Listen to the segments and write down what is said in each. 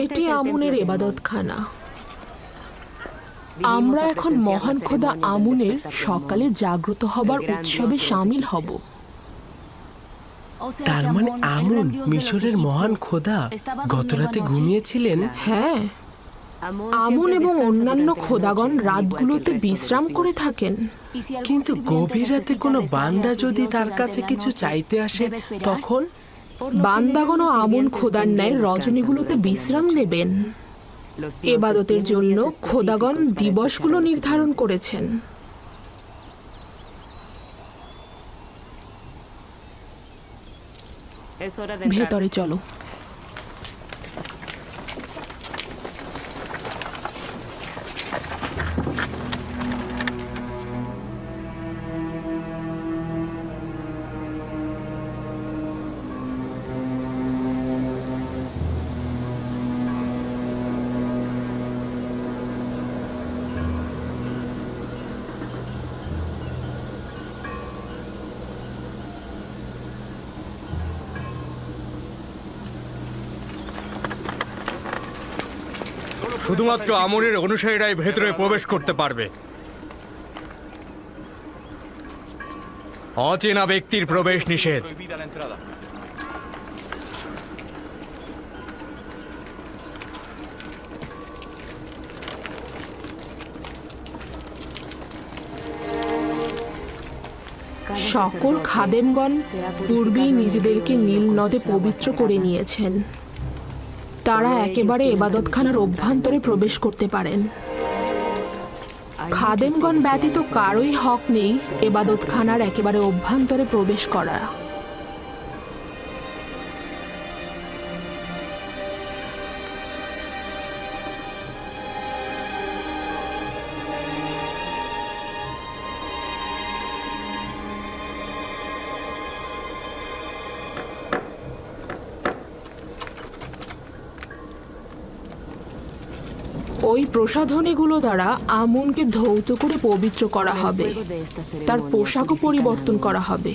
এটি আমুনের ইবাদতখানা। আমরা এখন মহান খোদা আমুনের সকালে জাগ্রত হবার উৎসবে শামিল হব। তার মানে আমুন মিশরের মহান খোদা গতরাতে ঘুমিয়েছিলেন? হ্যাঁ, আমুন এবং অন্যান্য খোদাগণ রাতগুলোতে বিশ্রাম করে থাকেন। কিন্তু গভীর রাতে কোনো বান্দা যদি তার কাছে কিছু চাইতে আসে তখন? বান্দাগণ আমুন খোদার ন্যায় রজনীগুলোতে বিশ্রাম নেবেন। এবাদতের জন্য খোদাগণ দিবসগুলো নির্ধারণ করেছেন। ভেতরে চলো। শুধুমাত্র আমুনের অনুসারীরাই ভেতরে প্রবেশ করতে পারবে। অচেনা ব্যক্তির প্রবেশ নিষেধ। সকল খাদেমগণ পূর্বেই নিজেদেরকে নীল নদে পবিত্র করে নিয়েছেন। তারা একেবারে ইবাদতখানার অভ্যন্তরে প্রবেশ করতে পারেন। খাদেমগণ ব্যতীত কারোই হক নেই ইবাদতখানার একেবারে অভ্যন্তরে প্রবেশ করা। ওই প্রসাধনীগুলো দ্বারা আমুনকে ধৌত করে পবিত্র করা হবে। তার পোশাকও পরিবর্তন করা হবে।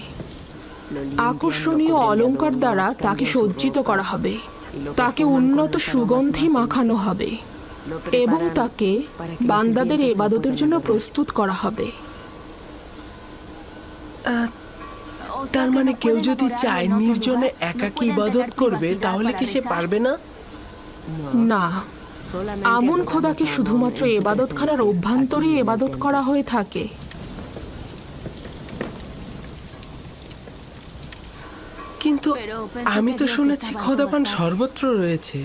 আকর্ষণীয় অলংকার দ্বারা তাকে সজ্জিত করা হবে। তাকে উন্নত সুগন্ধি মাখানো হবে এবং তাকে বান্দাদের ইবাদতের জন্য প্রস্তুত করা হবে। তার মানে কেউ যদি চায় নির্জনে একাকী ইবাদত করবে তাহলে কি সে পারবে না? না, আমুন খোদাকে শুধুমাত্র ইবাদতখানার অভ্যন্তরেই ইবাদত করা হয়ে থাকে। কিন্তু আমি তো শুনেছি খোদাপান সর্বত্র রয়েছে।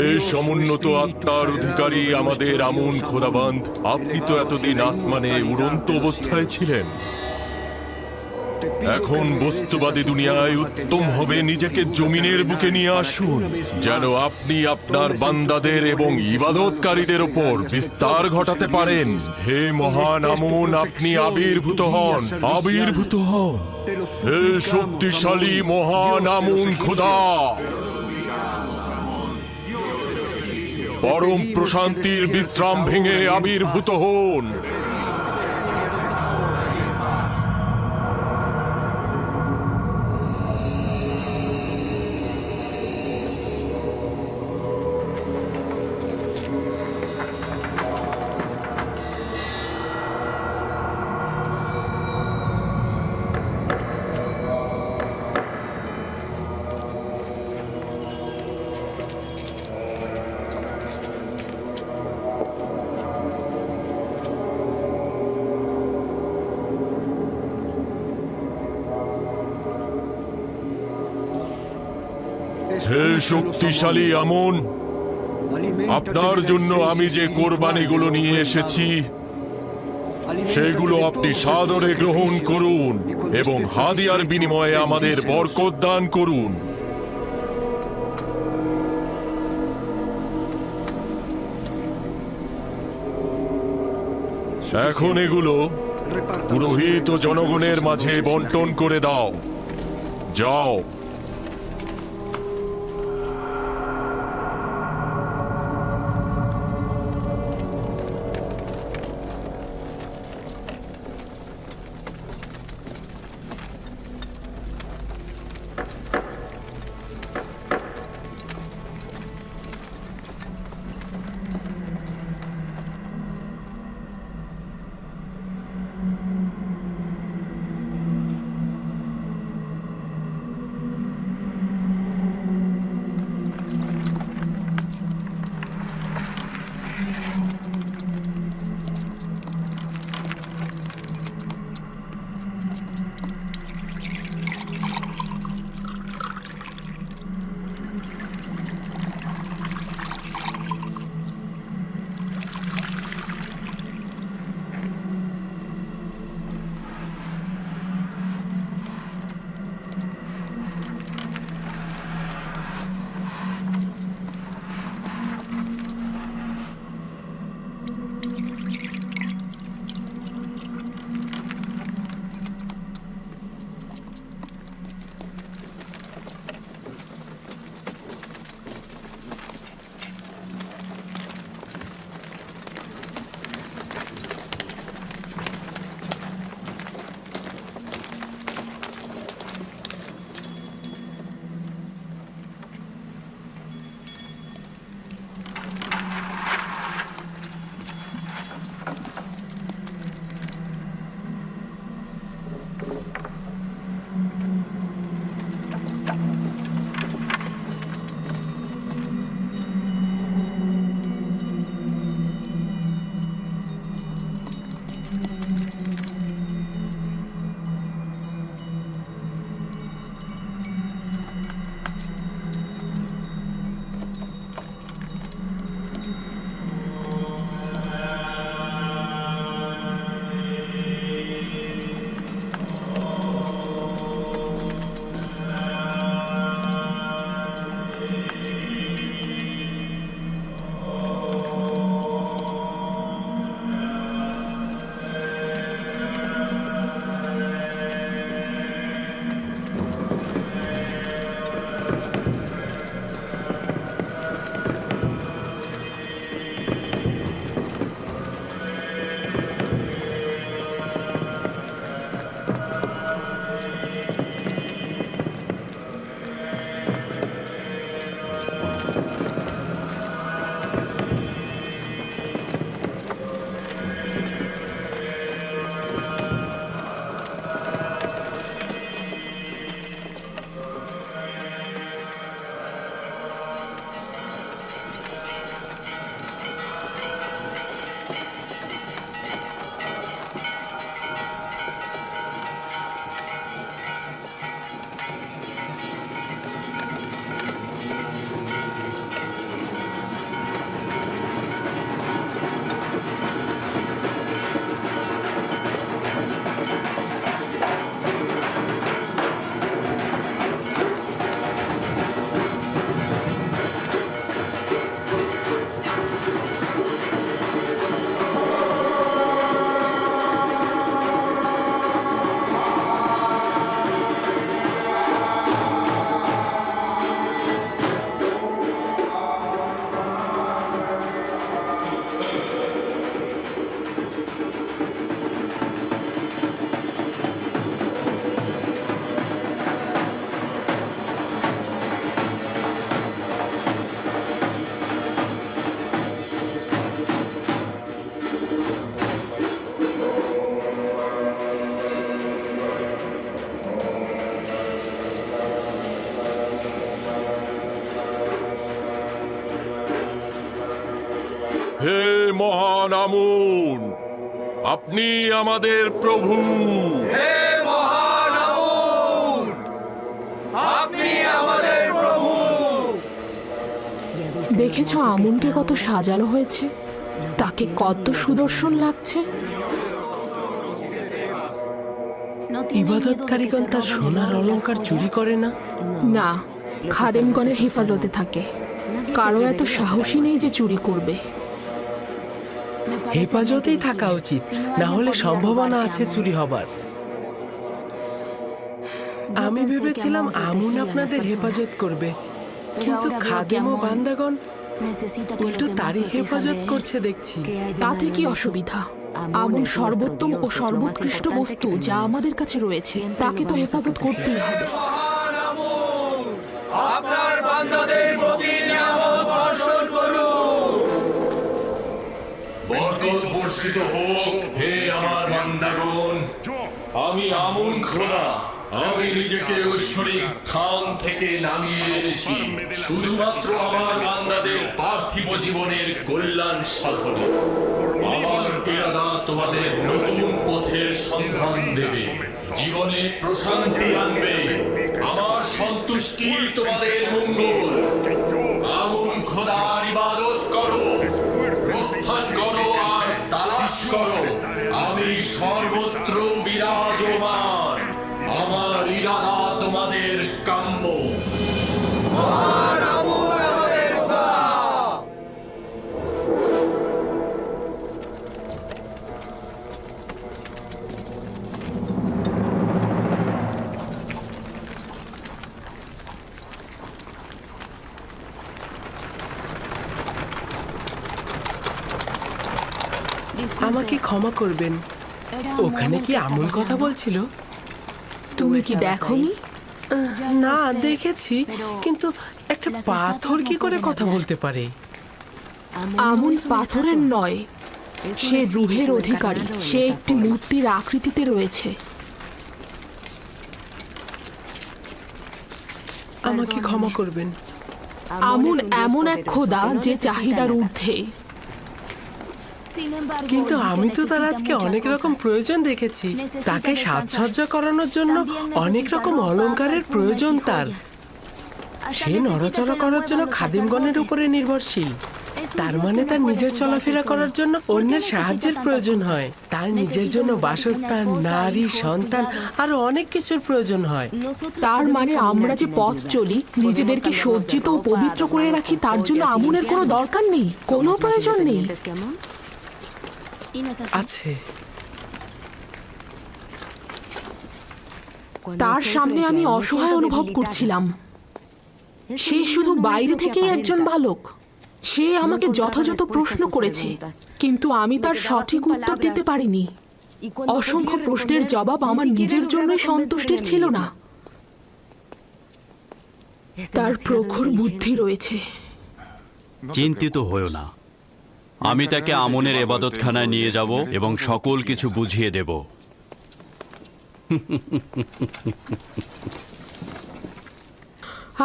হে সমুন্নত আত্মার অধিকারী আমাদের আমুন খোদাবন্ধ, আপনি তো এতদিন আসমানে উড়ন্ত অবস্থায় ছিলেন। এখন বস্তুবাদী দুনিয়ায় উত্তম হবে নিজেকে জমিনের বুকে নিয়ে আসুন, যেন আপনি আপনার বান্দাদের এবং ইবাদতকারীদের ওপর বিস্তার ঘটাতে পারেন। হে মহান আমুন, আপনি আবির্ভূত হন, আবির্ভূত হন। হে শক্তিশালী মহান আমুন খোদা, পরম প্রশান্তির বিশ্রাম ভেঙে আবির্ভূত হন। হে শক্তিশালী আমুন, আপনার জন্য আমি যে কোরবানিগুলো নিয়ে এসেছি সেগুলো আপনি সাদরে গ্রহণ করুন এবং হাদিয়ার বিনিময়ে আমাদের বরকত দান করুন। এখন এগুলো পুরোহিত ও জনগণের মাঝে বন্টন করে দাও। যাও। মহান আমুন, আপনি আমাদের প্রভু। দেখেছো আমুনকে কত সাজানো হয়েছে, তাকে কত সুদর্শন লাগছে। ইবাদতকারীগণ তার সোনার অলংকার চুরি করে না? না, খাদেমগণের হেফাজতে থাকে। কারো এত সাহসী নেই যে চুরি করবে। হেফাজতেই থাকা উচিত, না হলে সম্ভাবনা আছে চুরি হবার। আমি ভেবেছিলাম আমুন আপনাদের হেফাজত করবে, কিন্তু খাদেম ও বান্দাগণ উল্টো তারই হেফাজত করছে দেখছি। তাতে কি অসুবিধা? আমুন সর্বোত্তম ও সর্বোৎকৃষ্ট বস্তু যা আমাদের কাছে রয়েছে, তাকে তো হেফাজত করতেই হবে। আপনার বান্দাদের প্রতি নিয়ামত বর্ষণ করুন। বরকত বর্ষিত হোক হে আমার বান্দাগণ। আমি আমুন খোদা, আমি নিজেকে ঐশ্বরিক স্থান থেকে নামিয়ে এনেছি শুধুমাত্র আমার বান্দাদের পার্থিব জীবনের কল্যাণ সাধনে। আমার ইরাদা তোমাদের নতুন পথের সন্ধান দেবে, জীবনে প্রশান্তি আনবে। আমার সন্তুষ্টি তোমাদের মঙ্গল। আমুন খোদার ইবাদত করো, প্রস্থান করো আর তালাশ করো। আমি সর্বত্র বিরাজমান। আমার ইরাদা তোমাদের কাম্য। আমাকে ক্ষমা করবেন, ওখানে কি আমুন কথা বলছিল? তুমি কি দেখোনি? না, দেখেছি, কিন্তু একটা পাথর কি করে কথা বলতে পারে? আমুন পাথরের নয়, সে রুহের অধিকারী। সে একটি মূর্তির আকৃতিতে রয়েছে। আমাকে ক্ষমা করবেন। আমুন এমন এক খোদা যে চাহিদার ঊর্ধ্বে। কিন্তু আমি তো তার আজকে অনেক রকম প্রয়োজন দেখেছি। তাকে সাজসজ্জা করানোর জন্য অনেক রকম অলংকারের প্রয়োজন তার। সে নড়াচড়া করার জন্য খাদিমগণের উপরে নির্ভরশীল। তার মানে তার নিজের চলাফেরা করার জন্য অন্যের সাহায্যের প্রয়োজন হয়। তার নিজের জন্য বাসস্থান, নারী, সন্তান আরো অনেক কিছুর প্রয়োজন হয়। তার মানে আমরা যে পথ চলি, নিজেদেরকে সজ্জিত ও পবিত্র করে রাখি, তার জন্য আমুনের কোনো দরকার নেই, কোনো প্রয়োজন নেই। আছে, তার সামনে আমি অসহায় অনুভব করছিলাম। সে শুধু বাইরে থেকেই একজন বালক। সে আমাকে যথাযথ প্রশ্ন করেছে, কিন্তু আমি তার সঠিক উত্তর দিতে পারিনি। অসংখ্য প্রশ্নের জবাব আমার নিজের জন্যই সন্তুষ্টির ছিল না। তার প্রখর বুদ্ধি রয়েছে। চিন্তিত হয়েও না, আমি তাকে আমনের এবাদতখানায় নিয়ে যাব এবং সকল কিছু বুঝিয়ে দেব।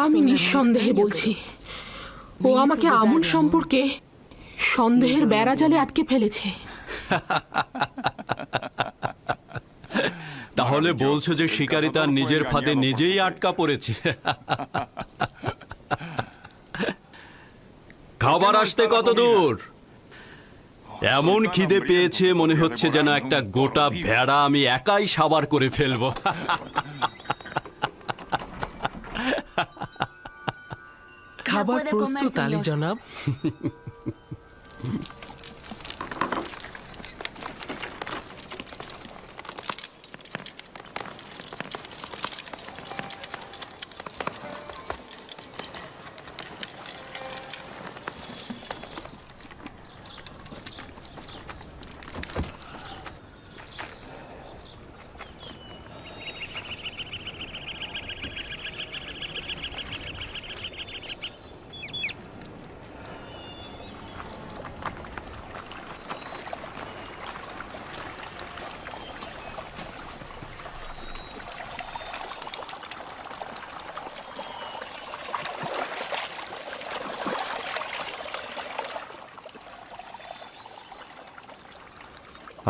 আমি নিঃসন্দেহে বলছি, ও আমাকে আমন সম্পর্কে সন্দেহের বেড়াজালে আটকে ফেলেছে। তাহলে বলছো যে শিকারী তার নিজের ফাঁদে নিজেই আটকা পড়েছে? খাবার আসতে কত দূর? এমন খিদে পেয়েছে মনে হচ্ছে যেন একটা গোটা ভেড়া আমি একাই সাবার করে ফেলবো। খাবার প্রস্তুত আলী জনাব।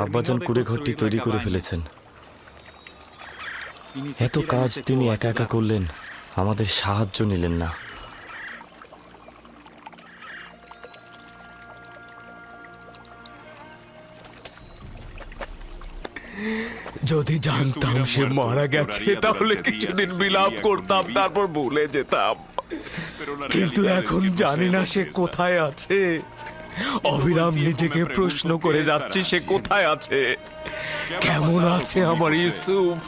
আব্বাজান কুড়ে ঘরটি তৈরি করে ফেলেছেন। এত কাজ তিনি একা একা করলেন, আমাদের সাহায্য নিলেন না। যদি জানতাম সে মারা গেছে তাহলে কিছুদিন বিলাপ করতাম, তারপর ভুলে যেতাম। কিন্তু এখন জানি না সে কোথায় আছে। অবিরাম নিজেকে প্রশ্ন করে যাচ্ছি সে কোথায় আছে, কেমন আছে আমার ইউসুফ।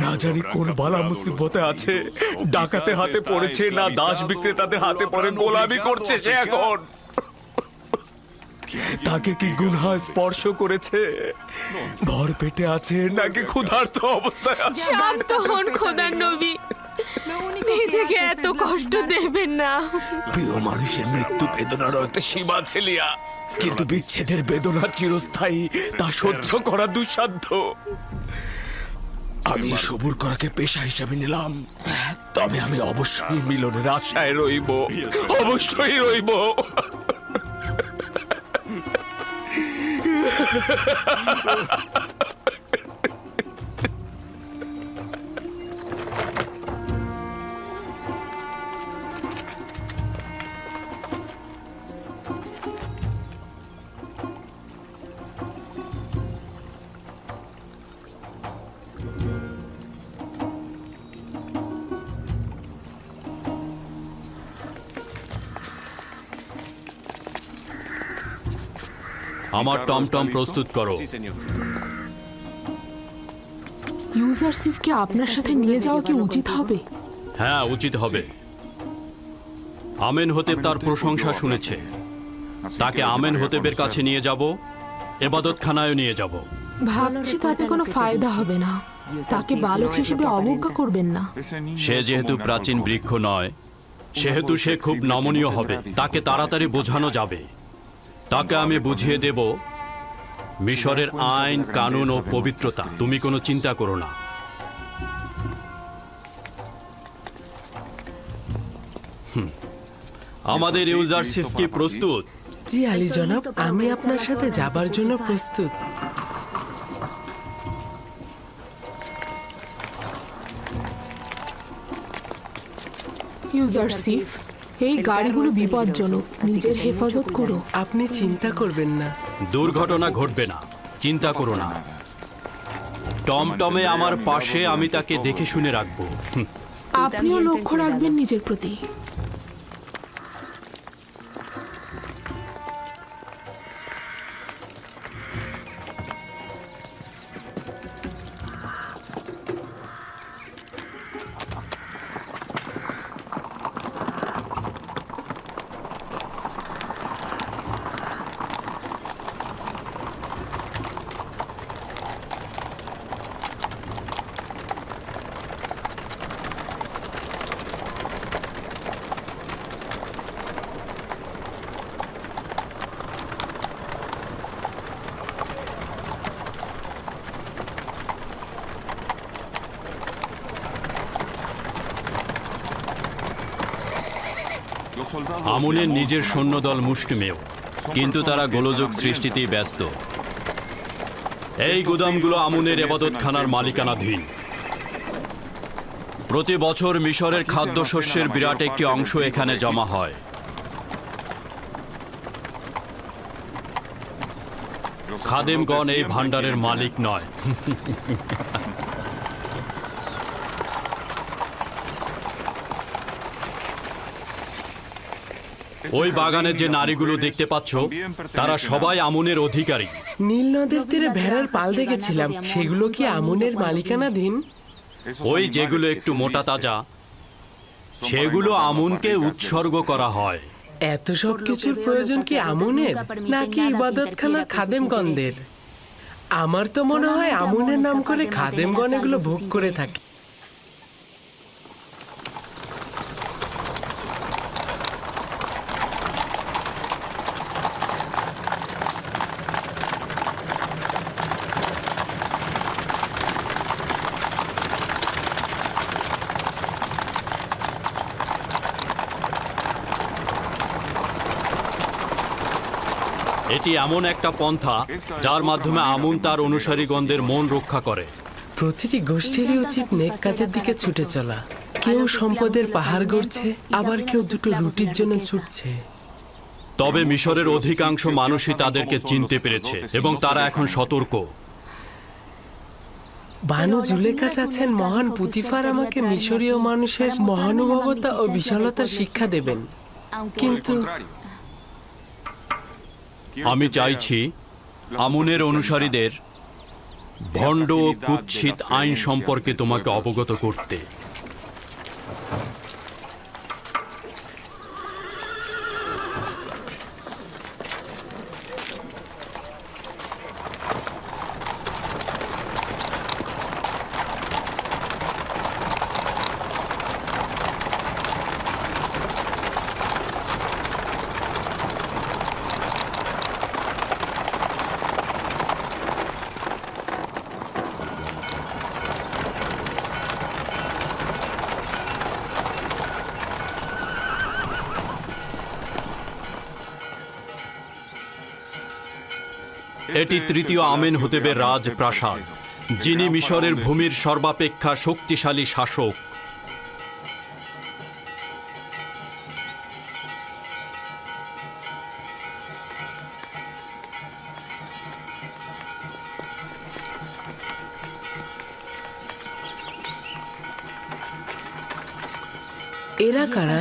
না জানি কোন বালা মুসিবতে আছে, ডাকাতে হাতে পড়েছে না দাস বিক্রেতাদের হাতে পড়ে গোলামি করছে সে এখন। তাকে কি গুনাহ স্পর্শ করেছে? ভর পেটে আছে নাকি ক্ষুধার্ত অবস্থায় আছে? শান্ত হন খোদার নবী, নিজেকে এত কষ্ট দেবেন না। প্রিয় মানুষের মৃত্যু বেদনারও একটা সীমা আছে লিয়া, কিন্তু বিচ্ছেদের বেদনা চিরস্থায়ী, তা সহ্য করা দুঃসাধ্য। আমি সবুর করাকে পেশা হিসাবে নিলাম, তবে আমি অবশ্যই মিলনের আশায় রইব, অবশ্যই রইব। আমার টমটম প্রস্তুত করো। ইউজারশিপকে আপনার সাথে নিয়ে যাওয়া কি উচিত হবে? হ্যাঁ, উচিত হবে। আমেন হতেব তার প্রশংসা শুনেছে, তাকে আমেন হতেবের কাছে নিয়ে যাব, এবাদতখানায় নিয়ে যাব। ভাবছি তাতে কোনো ফায়দা হবে না। তাকে বালক হিসেবে অবজ্ঞা করবেন না। সে যেহেতু প্রাচীন বৃক্ষ নয়, সেহেতু সে খুব নমনীয় হবে, তাকে তাড়াতাড়ি বোঝানো যাবে। তাকে আমি বুঝিয়ে দেব মিশরের আইন কানুন ও পবিত্রতা। তুমি কোনো চিন্তা করো না। আমাদের ইউজারশিপ কি প্রস্তুত? জি আলী জনাব, আমি আপনার সাথে যাবার জন্য প্রস্তুত। ইউজারশিপ, এই গাড়িগুলো বিপজ্জনক, নিজের হেফাজত করো। আপনি চিন্তা করবেন না। দুর্ঘটনা ঘটবে না, চিন্তা করো না। টমটমে আমার পাশে, আমি তাকে দেখে শুনে রাখবো। আপনিও লক্ষ্য রাখবেন নিজের প্রতি। আমুনের নিজের সৈন্যদল মুষ্টিমেয়, কিন্তু তারা গোলযোগ সৃষ্টিতেই ব্যস্ত। এই গুদামগুলো আমুনের এবাদতখানার মালিকানাধীন। প্রতি বছর মিশরের খাদ্যশস্যের বিরাট একটি অংশ এখানে জমা হয়। খাদেমগণ এই ভাণ্ডারের মালিক নয়। ওই বাগানে যে নারীগুলো দেখতে পাচ্ছ, তারা সবাই আমুনের অধিকারী। নীল নদের তীরে ভেড়ার পাল দেখেছিলাম, সেগুলো কি আমুনের মালিকানাধীন? ওই যেগুলো একটু মোটা তাজা, সেগুলো আমুনকে উৎসর্গ করা হয়। এত সব কিছুর প্রয়োজন কি আমুনের নাকি ইবাদতখানার খাদেমগণদের? আমার তো মনে হয় আমুনের নাম করে খাদেমগণ এগুলো ভোগ করে থাকে। এটি এমন একটা পন্থা যার মাধ্যমে আমুন তার অনুসারীগণদের মন রক্ষা করে। প্রতিটি গোষ্ঠীরই উচিত নেক কাজের দিকে ছুটে চলা। কেউ সম্পদের পাহাড় গড়ছে, আবার কেউ দুটো রুটির জন্য ছুটছে। তবে মিশরের অধিকাংশ মানুষই তাদেরকে চিনতে পেরেছে এবং তারা এখন সতর্ক। বানু জুলেখা চাচ্ছেন মহান পুতিফার আমাকে মিশরীয় মানুষের মহানুভবতা ও বিশালতার শিক্ষা দেবেন, কিন্তু আমি চাইছি আমুনের অনুসারীদের ভণ্ড ও কুৎসিত আইন সম্পর্কে তোমাকে অবগত করতে। এটি তৃতীয় আমেন হতেবের রাজপ্রাসাদ, যিনি মিশরের ভূমির সর্বাপেক্ষা শক্তিশালী শাসক। এরা কারা?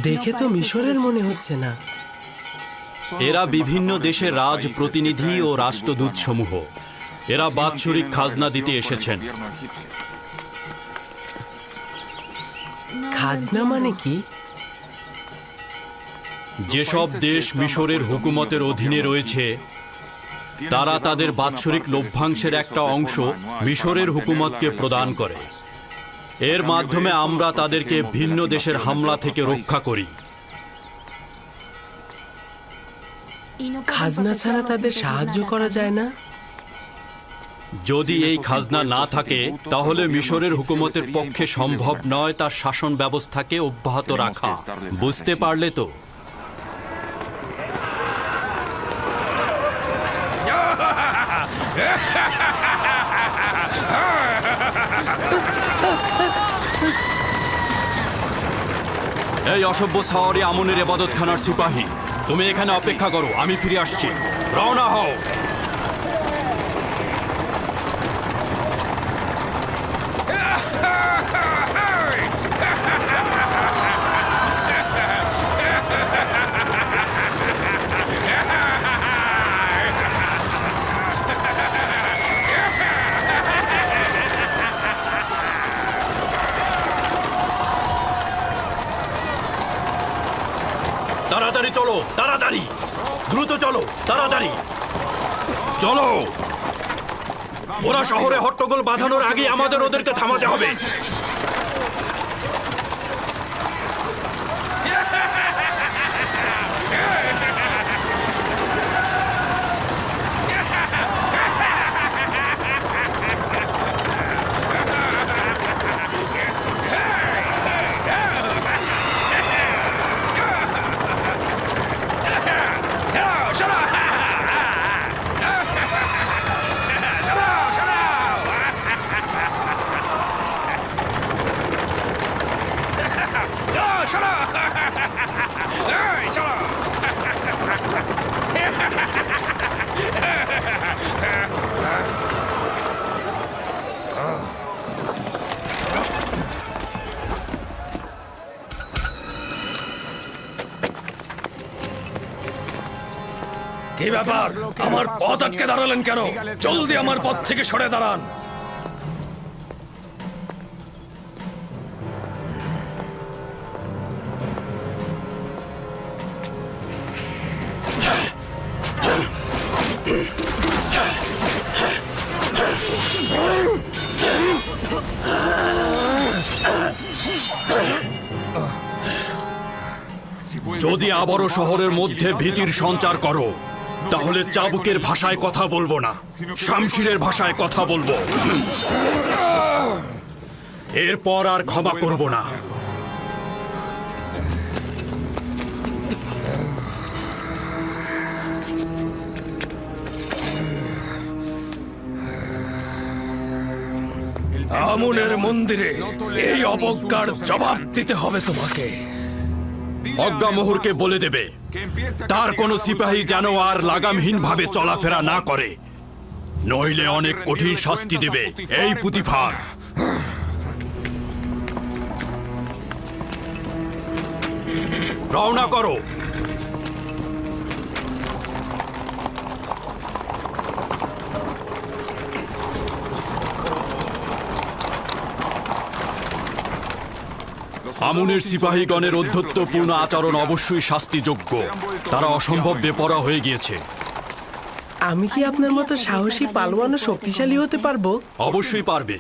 দেখে তো মিশরের মনে হচ্ছে না। এরা বিভিন্ন দেশের রাজ প্রতিনিধি ও রাষ্ট্রদূত সমূহ। এরা বাৎসরিক খাজনা দিতে এসেছেন। খাজনা মানে কি? যেসব দেশ মিশরের হুকুমতের অধীনে রয়েছে তারা তাদের বাৎসরিক লভ্যাংশের একটা অংশ মিশরের হুকুমতকে প্রদান করে। এর মাধ্যমে আমরা তাদেরকে ভিন্ন দেশের হামলা থেকে রক্ষা করি। খাজনা ছাড়া তাদের সাহায্য করা যায় না? যদি এই খাজনা না থাকে তাহলে মিশরের হুকুমতের পক্ষে সম্ভব নয় তার শাসন ব্যবস্থাকে অব্যাহত রাখা। বুঝতে পারলে তো? এই অসভ্য সাওয়ারি আমনের ইবাদতখানার সিপাহী, তুমি এখানে অপেক্ষা করো, আমি ফিরে আসছি। রওনা হও। তাড়াতাড়ি চলো, তাড়াতাড়ি, দ্রুত চলো, তাড়াতাড়ি চলো। ওরা শহরে হট্টগোল বাঁধানোর আগে আমাদের ওদেরকে থামাতে হবে। কি ব্যাপার? আমার পথ আটকে দাঁড়ালেন কেন? জলদি আমার পথ থেকে সরে দাঁড়ান। যদি আবারও শহরের মধ্যে ভীতির সঞ্চার করো তাহলে চাবুকের ভাষায় কথা বলবো না, শামশিরের ভাষায় কথা বলবো। এরপর আর ক্ষমা করব না। আমুনের মন্দিরে এই অবজ্ঞার জবাব দিতে হবে তোমাকে। অজ্ঞামোহরকে বলে দেবে তার কোনো সিপাহী যেন আর লাগামহীনভাবে চলাফেরা না করে, নইলে অনেক কঠিন শাস্তি দেবে এই পুতিফার। রওনা করো। আমুনের সিপাহীগণের অধ্যত্বপূর্ণ আচরণ অবশ্যই শাস্তিযোগ্য। তারা অসম্ভব বেপরোয়া হয়ে গিয়েছে। আমি কি আপনার মতো সাহসী পালোয়ান ও শক্তিশালী হতে পারবো? অবশ্যই পারবে।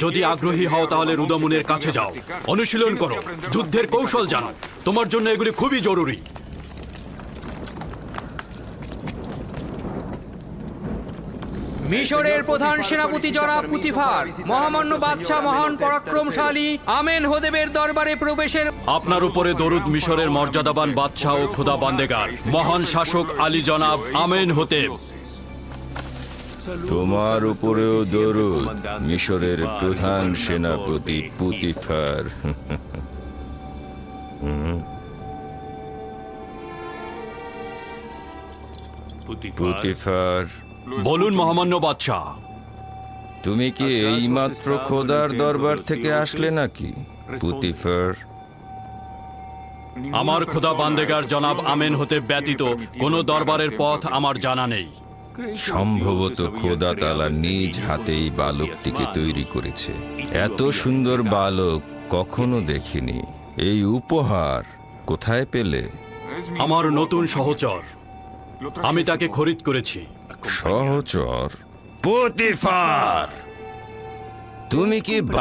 যদি আগ্রহী হও তাহলে রুদামুনের কাছে যাও, অনুশীলন করো, যুদ্ধের কৌশল জানো। তোমার জন্য এগুলি খুবই জরুরি। মিশরের প্রধান সেনাপতি জনাব পুতিফার মহামান্য বাদশাহ মহান পরাক্রমশালী আমেন হোদেবের দরবারে প্রবেশের আপনার উপরে দরুদ মিশরের মর্যাদাবান বাদশাহ ও খোদা বান্দেগার মহান শাসক আলী জনাব আমেন হোতেব। তোমার উপরেও দরুদ মিশরের প্রধান সেনাপতি পুতিফার। পুতিফার, বলুন মহামান্য বাদশাহ। তুমি কি এইমাত্র খোদার দরবার থেকে আসলে নাকি পুতিফার? আমার খোদা বান্দেগার জনাব আমেন হোতেব ব্যতীত কোনো দরবারের পথ আমার জানা নেই। সম্ভবত খোদা তাআলা নিজ হাতেই বালকটিকে তৈরি করেছে। এত সুন্দর বালক কখনো দেখিনি। এই উপহার কোথায় পেলে? আমার নতুন সহচর, আমি তাকে খরিদ করেছি। সহচর? পুতিফার, তুমি কি